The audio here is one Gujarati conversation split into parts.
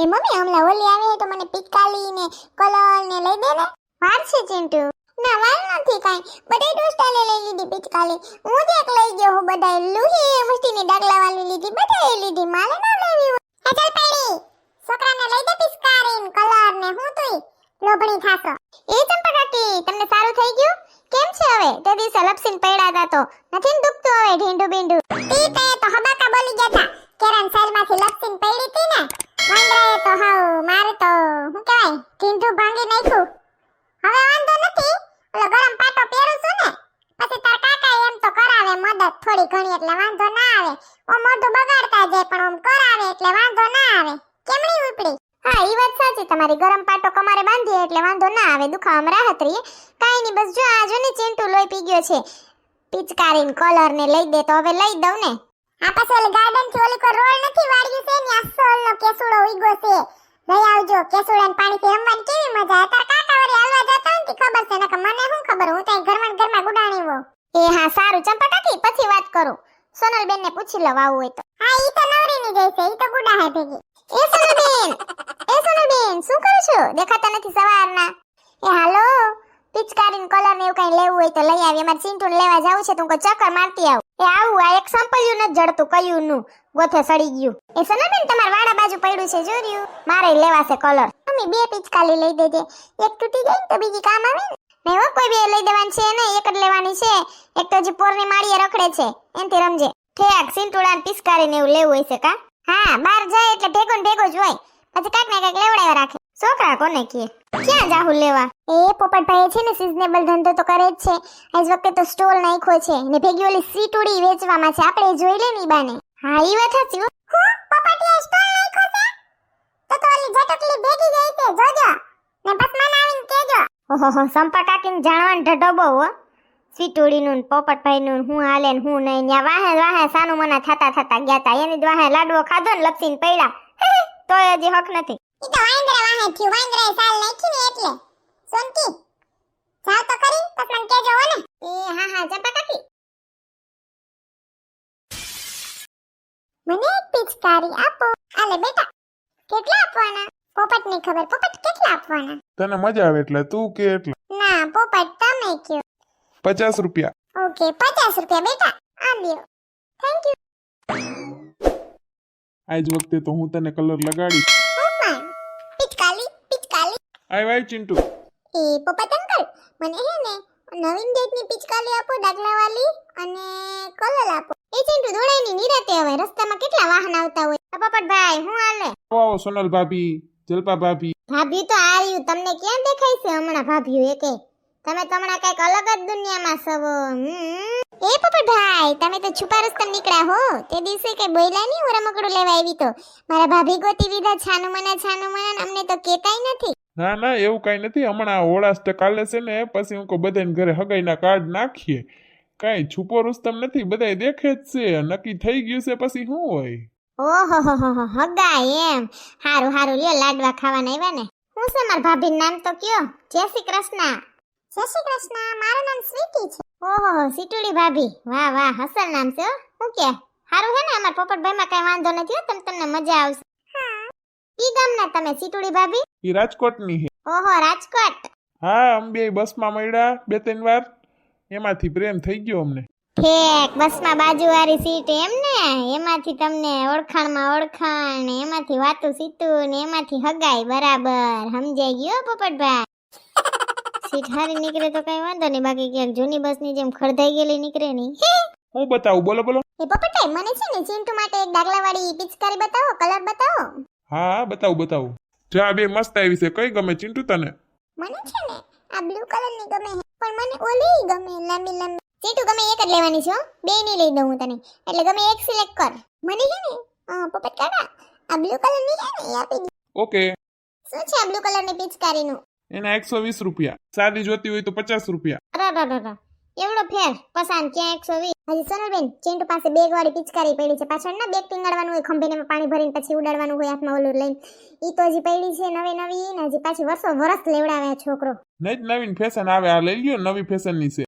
એ મમ્મી હમણાં હોલી આવે તો મને પિચકારી ને કલર ને લઈ દે ને. વાર છે ચિંટુ. ના વાર નથી કાઈ. બધાય દોસ્તાને લઈ લીધી પિચકારી. હું જ એક લઈ ગયો હું બધાય લુહી મુસ્તીની ડાગલા વાળી લીધી બધાય લીધી મારે ના લેવી હોય. ચાલ પડી. છોકરાને લઈ દે પિચકારી ને કલર ને હું તોય લોભણી થાસો. એ ચંપાકાકી તમને સારું થઈ ગયું? કેમ છે હવે? તે દિવસે લપસીને પડ્યા હતા તો નથી ને દુખતું હવે ઢીંડું બીંડું? તી તે તો હબાકા બોલી ગયા હતા. કેરન સાઈડમાંથી લપસીને પડી હતી ને. વાંદરાએ તો હાવ મારે તો હું કહેવાય ઢીંડું ભાંગી નાખ્યું. હવે વાંધો નથી. ઓલો ગરમ પાટો પહેરું છું ને. પછી તાર કાકા એમ તો કરાવે મદદ થોડી ઘણી એટલે વાંધો ના આવે. ઓ મોઢું બગાડતા જાય પણ ઓમ કરાવે એટલે વાંધો ના આવે. કેમણી ઉપડી? હા ઈ વાત સાચી તમારી. ગરમ પાટો કમારે બાંધીએ એટલે વાંધો ના આવે. દુખાવામાં રાહત રહે. કાઈ નહીં બસ જો આ જો ને ચિંટુ લોહી પી ગયો છે. પિચકારીન કલર ને લઈ દે તો હવે લઈ દઉં ને. આ પાછો ઓલી ગાર્ડન થી ઓલી કો રોડ નથી વાળ્યું છે ને આ સોલનો કેસુડો ઉઈગો છે. લઈ આવજો કેસુડાને પાણીથી રમવાની કેવી મજા. તાર કાકા વળી હાલવા જતા ને ખબર છે નકર મને શું ખબર. હું તો ઘરમાં ગુડાણી હો. એ હા સારું ચંપા કાકી પછી વાત કરું. સોનલબેન ને પૂછી લવ આવું હોય તો. હા ઈ તો નવરી ની ગઈ છે. ઈ તો ગુડા હે ભેગી. એ સોનલબેન શું કરો છો? દેખાતા નથી સવારના. એ હાલો પિચકારીન કલર ને એવું કઈ લેવું હોય તો લઈ આવી. અમાર ચિંટુ લેવા જાવું છે તો હું ચક્કર મારતી આવું. એ આવું આ એક સંપલ્યું ન જડતું કયું નું ગોથે સડી ગયું. એ સોનલબેન તમાર વાડા બાજુ પડ્યું છે જોર્યું. મારે લેવા છે કલર. મમ્મી બે પિચકારી લઈ દેજે. એક તૂટી ગઈ તો બીજી કામ આવે ને. નહીં હો કોઈ બે લઈ દેવાની છે ને એક જ લેવાની છે. એક તો હજી પોરની માળીએ રખડે છે એનથી રમજે. ઠેક સિંટુડાન પિચકારી ને એવું લેવું હોય છે કા? હા બહાર જાય એટલે ભેગો ને ભેગો જ હોય. પછી કાંઈક ને કાંઈક લેવડાવ્યા રાખે. છોકરા કોને કહે? ક્યાં જાહુલ લેવા? એ પોપટભાઈ છે ને સિઝનેબલ ધંધો તો કરે જ છે. આજ વખતે તો સ્ટોલ નાખ્યો છે ને ભેગી ઓલી સીટુડી વેચવામાં છે. આપણે જોઈ લે ની બાને. હા ઈ વાત સાચી હો. હું પોપટિયા સ્ટોલ નાખ્યો છે? તો ઓલી ઝટકલી ભેગી ગઈ છે જોજો. ને બસ મને આવીને કહેજો. ઓહો સંપા કાકીને જાણવાનો ઢઢો બહુ હો. સીટુડીનું પોપટભાઈનું હું હાલે ને હું નહીં. ન્યા વાહે સાનું મના થતા ગયા તા. એની જ વાહે લાડવો ખાધો ને લપસીને પડ્યા. તોય હજી હક નથી. ઈ તો વાંદરા વાહે થયું. વાંદરાએ સાલ નાખી ને એટલે. સોનકી જાવ તો કરી પછી મને કહેજો હો ને. એ હા ચંપા કાકી. મને એક પિચકારી આપો. આલે બેટા. કેટલા આપવાના? પોપટને ખબર. પોપટ કેટલા આપવાના? તને મજા આવે એટલે તું કે એટલે. ના પોપટ તમે કયો. 50 રૂપિયા. ઓકે 50 રૂપિયા બેટા. આ લ્યો. Thank you. આજ વખતે તો હું તને કલર લગાડીશ. પિચકારી. આય ચિંટુ. એ પોપટ અંકલ મને હે ને નવીન ડેટની પિચકારી આપો ડાગલાવાળી અને કલર આપો. એ ચિંટુ દોડાઈની નિરાતે હવે રસ્તામાં કેટલા વાહન આવતા હોય. પોપટભાઈ હું હાલે? આવો સોનલ ભાભી, જલપા ભાભી. ભાભી તો આર્યું તમને ક્યાં દેખાય છે હમણાં ભાભીઓ એકે? તમે તો હમણાં કઈક અલગ જ દુનિયામાં સવો. એ પોપટભાઈ તમે તો છુપા રસ્તમ નીકળ્યા હો. તે દિવસે કઈ બોલ્યા નહીં? હું રમકડું લેવા આવી તો મારા ભાભી ગોતી દીધા છાનું મના અમને તો કેતાય નથી. ના એવું કઈ નથી. હમણાં હોળાસ કાલે છે ને પછી હું બધાને ઘરે હગાઈના કાર્ડ નાખીએ. કઈ છુપો રુસ્તમ નથી. બધાય દેખે જ છે. નક્કી થઈ ગયું છે પછી શું હોય? ઓહો હગાઈ એમ. હારું લ્યો લાડવા ખાવાના આવ્યા ને. હું છે મારા ભાભીનું નામ તો કયો? જય શ્રી કૃષ્ણ. જય શ્રી કૃષ્ણ. મારું નામ સ્વીટી છે. ઓહો સીટુડી ભાભી. વાહ હસલ નામ છે. હું કે હારું હે ને અમાર પોપટભાઈમાં કઈ વાંધો નથી હો. તમને મજા આવશે. હા ઈ ગામના તમે સીટુડી ભાભી? ઈ રાજકોટની છે. ઓહો રાજકોટ. હા અમે બસમાં મળ્યા 2-3 વાર. એમાંથી પ્રેમ થઈ ગયો અમને. ઠેક બસમાં બાજુવાળી સીટ એમ ને. એમાંથી તમને ઓળખાણ ને એમાંથી વાતું સીતું ને એમાંથી હગાઈ. બરાબર સમજાઈ ગયો પોપટભાઈ. સીટ હારી નીકળે તો કઈ વાંધો નહીં. બાકી ક્યાંક જૂની બસની જેમ ખરધાઈ ગયેલી નીકળે નહીં. હું બતાવું? બોલો. એ પોપટભાઈ મને છે ને ચિંટુ માટે એક ડાગલાવાળી પિચકારી બતાવો. કલર બતાવો. હા બતાવું. જા બે મસ્ત આવી છે. કઈ ગમે ચિંટુ તને? મને છે ને આ બ્લુ કલરની ગમે પણ મને ઓલી ગમે લાંબી. ચિંટુ ગમે એક જ લેવાની છે હો. બે નહીં લઈ દઉં હું તને. એટલે ગમે એક સિલેક્ટ કર. મને છે ને પોપટ કાકા આ બ્લુ કલરની છે ને એ આપી દે. ઓકે. શું છે આ બ્લુ કલરની પિચકારીનું? એના 120 રૂપિયા. સાદી જોતી હોય તો 50 રૂપિયા. અરે એવડો ફેર પસંદ ક્યાં 120? હજી સોનલબેન ચિંટુ પાસે બેગ વાળી પિચકારી પડી છે. પાછળ ના બેગ ટીંગાડવાનું હોય ખંભીને પાણી ભરીને પછી ઉડાડવાનું હોય હાથમાં ઓલું લઈને. ઈ તો હજી પડી છે નવી ને હજી પાછી વરસ લેવડાવે છોકરો. નહીં નવીન ફેશન આવે. આ લઈ લ્યો નવી ફેશનની છે.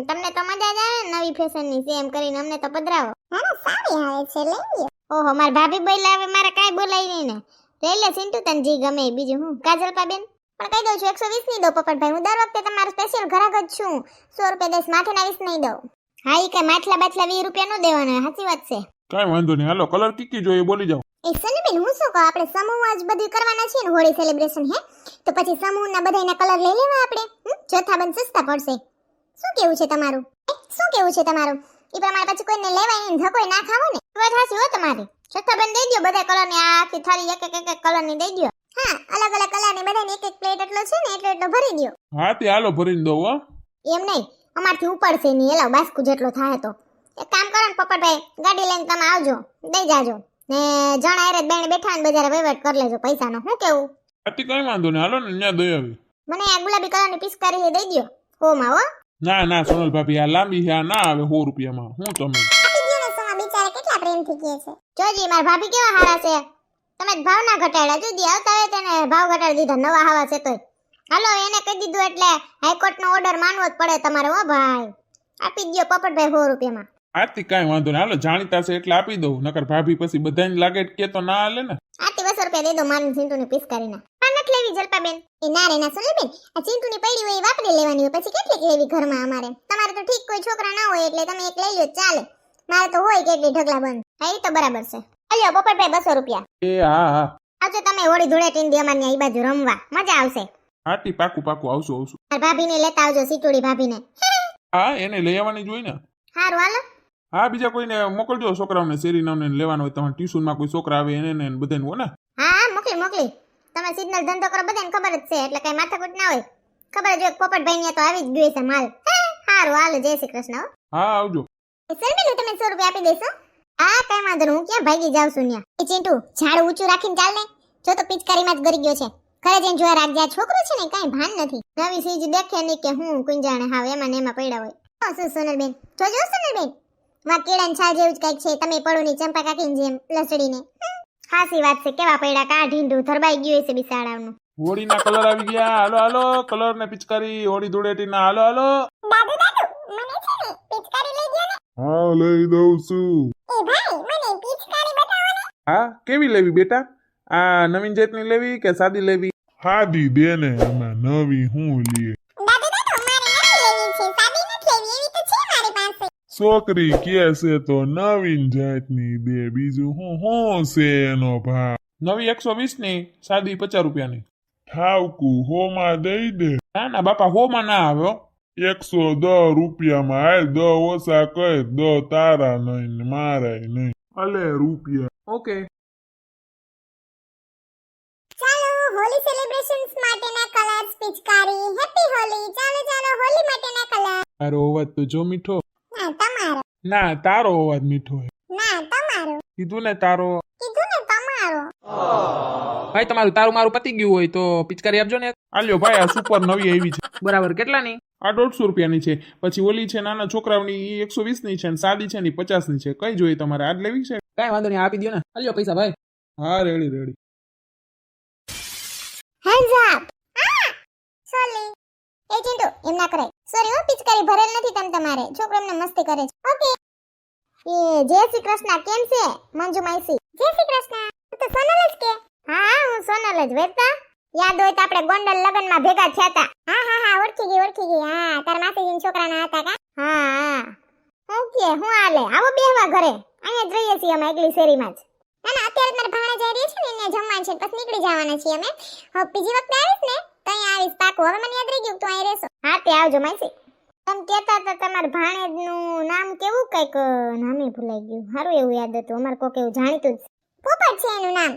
તમને તો મજા જ આવે નવી ફેશનની છે એમ કરીને અમને તો પધરાવો. હા સારી આવે છે લઈ લ્યો. ઓહો માર ભાભી બોલ્યા હવે મારે કાઈ બોલાય નહીં ને. લઈ લે સિન્ટુ તને જે ગમે એ. બીજું હું કાજલપા બેન પણ કહી દઉં છું 120 નહીં દો પોપટભાઈ. હું દર વખતે તમારો સ્પેશિયલ ગ્રાહક જ છું. 100 રૂપિયા દઈશ, માથેના 20 નહીં દઉં. હા ઈ કઈ માછલા બાછલા 20 રૂપિયા નો દેવાના, સાચી વાત છે. કાંઈ વાંધો નહીં, હાલો કલર કીકી જોઈએ બોલી જાઓ. એ સનીબેન હું શું કહું, આપણે સમૂહ જ બધું કરવાના છીએ ને હોળી સેલિબ્રેશન હે, તો પછી સમૂહના બધાયના કલર લઈ લેવા આપણે. જથ્થાબંધ સસ્તા પડશે. શું કેવું છે તમારું? શું કેવું છે તમારું? ઈ પ્રમાણે પછી કોઈને લેવાય નહીં, ધકોય ના ખાવો ને. વાત હાચી હો તમારી. જથ્થાબંધ દઈ દ્યો બધા કલરની, આ આખી થાળી એક એક કલરની દઈ દ્યો. હા, અલગ અલગ કલરની બધાની એક એક પ્લેટ એટલો છે ને એટલો ભરી દ્યો. હા તે હાલો ભરીને દો હો. એમ નહીં, અમારથી ઉપડશે નહીં, એલા બાસ્કુ જેટલો થાય તો. એક કામ કરો ને પોપટભાઈ, ગાડી લઈને તમે આવજો, દઈ જાજો ને જણા એરે બેન બેઠા ને બજારે વહીવટ કરી લેજો પૈસાનો. શું કેવું? આથી કઈ વાંધો નહીં, હાલો ને ન્યા દઈ આવી. મને આ ગુલાબી કલરની પિચકારી એ દઈ દ્યો. હોમાં હો. ના ના સોનલ ભાભી, આ લાંબી છે, આ ના આવે 100 રૂપિયામાં. હું તમે આપી દ્યો ને સોમા, બિચારા કેટલા પ્રેમથી કહે છે. જોજી મારા ભાભી કેવા હારા છે. તમે ભાવ ના ઘટાડ્યા, જોજી આવતા હોય તેને ભાવ ઘટાડી દીધા, નવા હાવા છે તોય. હાલો એને કહી દીધું એટલે હાઈકોર્ટનો ઓર્ડર માનવો જ પડે તમારે. હો ભાઈ આપી દ્યો પોપટભાઈ 100 રૂપિયામાં. આથી કાંઈ વાંધો નહીં, હાલો જાણીતા છે એટલે આપી દઉં, નકર ભાભી પછી બધાને લાગે કે તો ના હાલે ને. આથી 200 રૂપિયા દઈ દો મારી ચિંટુની પિચકારીના. આ નથી લેવી જલપાબેન. એ ના રે ના સોનલબેન, આ ચિંટુની પડી હોય એ વાપરી લેવાની હોય, પછી કેટલીક લેવી ઘરમાં અમારે. તમારે તો ઠીક કોઈ છોકરા ના હોય એટલે તમે એક લઈ લ્યો ચાલે. મારે તો હોય કેટલી ઢગલા બંધ. હા એ તો બરાબર છે. અલ્યો પોપટભાઈ 200 રૂપિયા. એ હા હા આવજો તમે હોળી ધૂળેટીની દી અમારી આ બાજુ રમવા, મજા આવશે. આથી પાકું પાકું આવશું આવશું. મારી ભાભીને લેતા આવજો, સીટુડી ભાભીને. હા એને લઈ આવવાની જોઈ ને. હારું હાલો. હા બીજા કોઈને મોકલજો, છોકરાઓને શેરીનાઓને લેવાનું હોય, તમારે ટ્યુશનમાં કોઈ છોકરા આવે એને ને બધાને હો ને. હા મોકલી મોકલી. તમે સિગ્નલ ધંધો કરો બધાને ખબર જ છે એટલે કઈ માથાકૂટ ના હોય. ખબર જ હોય પોપટભાઈ ને તો આવી જ ગયું છે માલ. હારું હાલો, જય શ્રી કૃષ્ણ. હા આવજો. સલમેલું તમે 100 રૂપિયા આપી દેશો? હા કઈ વાંધો નહીં, હું ક્યાં ભાગી જાઉં છું ન્યા. એ ચિંટુ ઝાડ ઊંચું રાખીને ચાલ ને, જો તો પિચકારીમાં જ ગરી ગયો છે. ઘરે જઈને જોયા રાખજે, આ છોકરો છે ને કાંઈ ભાન નથી. નવી સીજ દેખે નહીં કે હું કુંજાણે હાવ એમાં ને એમાં પડ્યા હોય. શું સોનલબેન જોજો સોનલબેન, માં કેળાની છાલ જેવું જ કંઈક છે. તમે પડો ની ચંપા કાકીની જેમ લસડીને. હાસી વાત છે, કેવા પડ્યા કા ઢીંડું ધરબાઈ ગયું છે બિસાડાનું. હોળીના કલર આવી ગયા, હાલો હાલો કલર ને પિચકારી, હોળી ધૂળેટીના હાલો હાલો. દાદુ દાદુ મને છે ને પિચકારી લઈ દો ને. હા લઈ દઉં છું. એ ભાઈ મને પિચકારી બતાવો ને. હા કેવી લેવી બેટા? આ નવીન જાતની લેવી કે સાદી લેવી? સાદી દે ને, આમાં નવી હું લઈએ? દાદુ દાદુ મારે નવી લેવી છે, સાદી નથી લેવી, એવી તો છે મારી પાસે. છોકરી કે છે તો નવીન જાતની દે, બીજું હું છે એનો ભાવ? નવી 120 ની, સાદી 50 રૂપિયાની. ઠાવકું હોમાં દઈ દે. ના ના બાપા હોમાં ના આવે હો. 110 રૂપિયામાં હાલ, 10 ઓછા કર, 10 તારા નહીં ને મારાય નહીં. અલે રૂપિયા. ઓકે ચાલો હોલી સેલિબ્રેશન્સ માટેના કલર્સ પિચકારી. હેપી હોલી. ચાલો ચાલો હોલી માટેના કલર. તારો અવાજ તો જો મીઠો. ના તમારો. ના તારો અવાજ મીઠો હે. ના તમારો. કીધું ને તારો. કીધું ને તમારો. ભાઈ તમારું તારું મારું પતી ગયું હોય તો પિચકારી આપજો ને. આલ્યો ભાઈ, આ સુપર નવી આવી છે. બરાબર કેટલાની? આ 150 રૂપિયાની છે. પછી ઓલી છે નાના છોકરાઓની 120 ની છે, ને સાદી છે ને 50 ની છે. કઈ જોઈએ તમારે? આજ લેવી છે? કાંઈ વાંધો નહીં, આપી દો ને. આલ્યો પૈસા ભાઈ. હા ready ready. Hands up. Sorry. એ ચિંટુ એમ ના કરાય. સોરી હો, પિચકારી ભરેલ નથી તમ તમારે. છોકરો એમને મસ્તી કરે છે. ઓકે. એ જય શ્રી કૃષ્ણ, કેમ છે મંજુ માઈસી? જય શ્રી કૃષ્ણ. તું તો સોનલ જ કે? હા હું સોનલ જ. વેતા યાદ હોય તો આપણે ગોંડલ લગનમાં ભેગા થયા હતા. હા ઓળખી ગઈ. હા તાર માસીજીના છોકરાના હતા કા? હા ઓકે. હું હાલે? આવો બેહવા ઘરે. અહીંયા જ રહીએ છીએ અમે એકલી શેરીમાં જ. ના ના અત્યારે મારા ભાણા જઈ રહી છે ને, એને જમવાનું છે, પછી નીકળી જવાના છીએ અમે. હવે બીજી વખતે આવીશ ને તો અહીંયા આવીશ પાકું. હવે મને યાદ રહી ગયું તો અહીં રહેશો. હા તે આવજો માસી. તમે કહેતા હતા તમારા ભાણેજનું નામ કેવું કઈક નામે ભૂલાઈ ગયું. સારું એવું યાદ હતું, અમારે કોક એવું જાણીતું જ. પોપટ છે એનું નામ.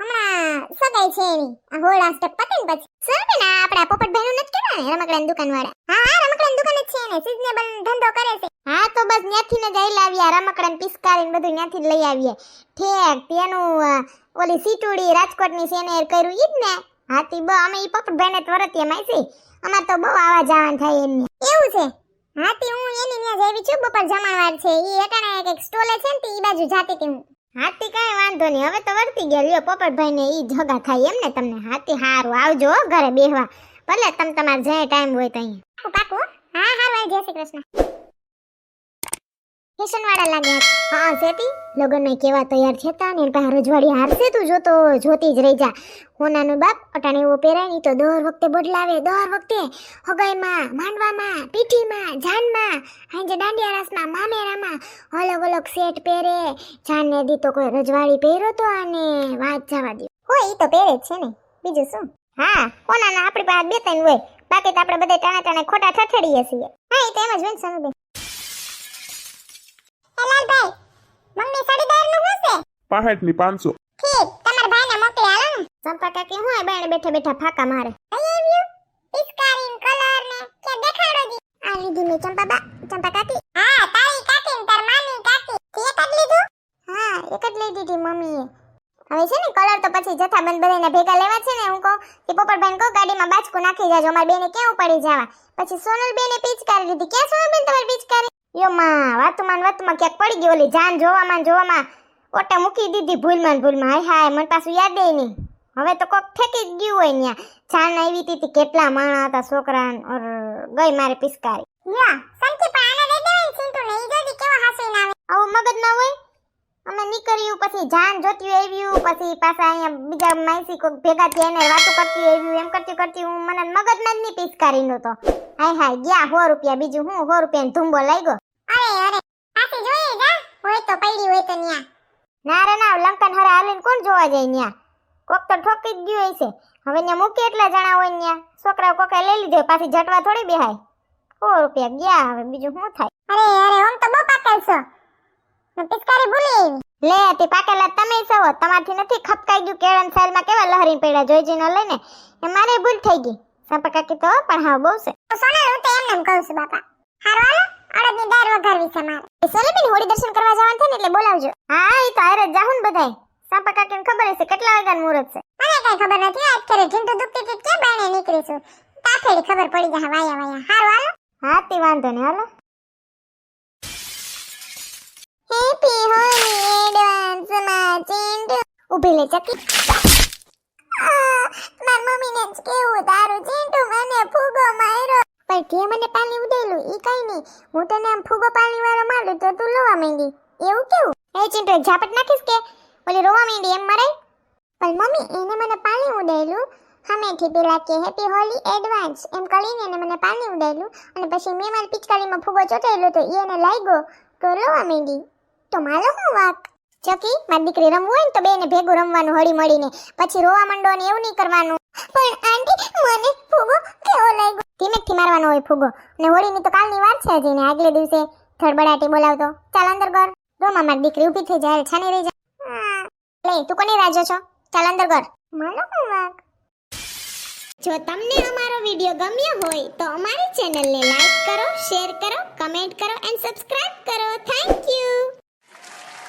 હમણાં સગાઈ છે એની. આ હોળા સ્ટેપ પતે ને પછી. સર બેન આપણા પોપટભાઈનું નથી કહેવાય ને, રમકડાની દુકાનવાળા? હા રમકડાની દુકાન જ છે ને, સિઝનેબલ ધંધો કરે છે. હા તો બસ ત્યાંથી ને જ આઈ લાવ્યા રમકડાને પિસ્કારીને બધું ત્યાંથી જ લઈ આવીએ. ઠેક તેનું ઓલી સીટુડી રાજકોટની સેનેર કર્યું ઈ જ ને. હાથી અમે ઈ પોપટભાઈને જ વરતીએ માસી. અમાર તો બહુ આવા જવાનું થાય એમને. એવું છે? હાથી હું એની ત્યાં જાવી છું, બપોર જમણવાર છે. ઈ એટાણે એક સ્ટોલે છે ને ઈ બાજુ જાતી હતી હું. હાથી કાંઈ વાંધો નહીં, હવે તો વર્તી ગયા. લ્યો પોપટભાઈને ઈ જગા થાય એમ ને તમને. હાથી હારું આવજો ઘરે બેહવા. ભલે તમ તમારે જે ટાઈમ હોય તો અહીંયા પાકું. હા હારું, જય શ્રી કૃષ્ણ. ફેશન વાળા લાગ્યા હા સેતી લગનમાં કેવા તૈયાર થતા ને પાસે રજવાડી હારશે તું જોતી જ રહી જા હોનાનું બાપ અટાણે એવો પહેરાય ની તો દર વખતે બદલાવે દર વખતે હગાઈમાં માંડવામાં પીઠીમાં જાનમાં હાંજે દાંડિયા રાસમાં મામેરામાં અલગ અલગ સેટ પહેરે જાનને દી તો કોઈ રજવાડી પહેર્યો તો અને વાત જવા દે હોય ઈ તો પહેરે જ છે ને બીજું શું હા હોનાના આપણી પાસે બે ત્રણ હોય બાકી તો આપણે બધા ટાણા ખોટા ઠઠડીએ છીએ હા ઈ તો એમ જ હોય ને સનુબેન લાલભાઈ મમ્મી સાડીદારનું શું છે 65 ની 500 ઠીક તમારા ભાઈને મોકલી આલો ને ચંપા કાકી હું બાણે બેઠા બેઠા ફાકા મારે આવ્યું પિસ્કારીન કલર ને કે દેખાડો જી આ લીધી મે ચંપા કાકી હા તારી કાકી ને તાર માની કાકી તે એક જ લીધું હા એક જ લઈ દીધી મમ્મીએ હવે છે ને કલર તો પછી જથ્થાબંધ બધાને ભેગા લેવા છે ને હું કહું કે પોપટભાઈને કહું ગાડીમાં બાચકું નાખી જાજો અમારી બેને કેવું પડી જવા પછી સોનલ બેને પિચકારી લીધી ક્યાં સોનલ બેન તમારી પિચકારી યો માં વાતુમાં ક્યાંક પડી ગઈ ઓલી જાન જોવામાં ઓટા મૂકી દીધી ભૂલમાં હાય મને પાછું યાદ નહીં હવે તો કોક ઠેકી જ ગયું હોય ન્યા જાન આવી હતી કેટલા માણા હતા છોકરા ઓર ગઈ મારે પિસ્કારી યા સંકી પણ આને દે દેવાય સિંટુ ને ઈ જોદી કેવો હાસીન આવે આવો મગજ ના હોય અમે નીકળ્યું પછી જાન જોતી આવ્યું પછી પાછા અહીંયા બીજા માઈસી કોક ભેગા થયા એને વાતો કરતી આવ્યું એમ કરતી હું મને મગજમાં જ નહીં પિસ્કારી નો તો હાય ગયા 100 રૂપિયા બીજું હું 100 રૂપિયાનો ધુંબો લાગ્યો અરે પાછી જોઈએ જા હોય તો પડી હોય તો ન્યા ના લંકન હરા હાલીને કોણ જોવા જાય ન્યા કોક તો ઠોકી જ ગયું હશે હવે ન્યા મૂકી એટલા જણા હોય ન્યા છોકરાઓ કોકે લઈ લીધો પાછી જટવા થોડી બેહાય 100 રૂપિયા ગયા હવે બીજું શું થાય અરે ઓમ તો બહુ પાકેલ છો પિસ્કારી ભૂલી આવી લે તે પાકેલા તમે છો તમારથી નથી ખપકાઈ ગયું કેળન સાલમાં કેવા લહરીને પડ્યા જોઈજી ન લઈને એ મારે ભૂલ થઈ ગઈ સંપકાકી તો પણ હા બહુ છે સોનલ હું તો એમ કહું છું બાપા હારો હાલો અડદની દાળ વઘારવી છે મારે એ સોનલબેન હોળી દર્શન કરવા જવાનું છે ને એટલે બોલાવજો હા ઈ તો હારે જ જાહું ને બધાય સંપકાકીને ખબર હશે કેટલા વાગ્યાનું મુહૂર્ત છે મને કઈ ખબર નથી આજ કરે ઢીંટુ દુખતી હતી કે બાણે નીકળીશું તાફેડી ખબર પડી જાય વાયા હારો હાલો હા તે વાંધો ને હાલો હેપી હોલી એડવાન્સ માં ચિંટુ ઉભી લે ચકી માર મમ્મીને જ કેવું તારું ચિંટુ મને ફૂગો માર્યો પણ તે મને પાણી ઉડેલું ઈ કઈ નહીં હું તને આમ ફૂગો પાણી વાળો મારું તો તું રોવા માંડી એવું કેવું એ ચિંટુ એક ઝાપટ નાખીશ કે ઓલી રોવા માંડી એમ મરાય પણ મમ્મી એને મને પાણી ઉડેલું હમેથી પેલા કે હેપી હોલી એડવાન્સ એમ કરીને એને મને પાણી ઉડેલું અને પછી મેં મારી પિચકારીમાં ફૂગો ચોટેલો તો એને લાગ્યો તો રોવા માંડી તો મારો શું વાક ચકી મારી દીકરી રમવું હોય ને તો બેને ભેગું રમવાનું હળી મળીને પછી રોવા માંડો ને એવું નહીં કરવાનું પણ આંટી મને ફૂગો કેવો લાગ્યો ધીમેથી મારવાનો હોય ફૂગો ને હોળીની તો કાલની વાત છે હજી ને આગલે દિવસે થડબડાટી બોલાવતો ચાલ અંદર કર રોમા મારી દીકરી ઊભી થઈ જાય છાની રહી જા લે તું કોની રાજો છો ચાલ અંદર કર મારો શું વાક જો તમને અમારો વિડિયો ગમ્યો હોય તો અમારી ચેનલને લાઈક કરો શેર કરો કમેન્ટ કરો એન્ડ સબસ્ક્રાઇબ કરો થેન્ક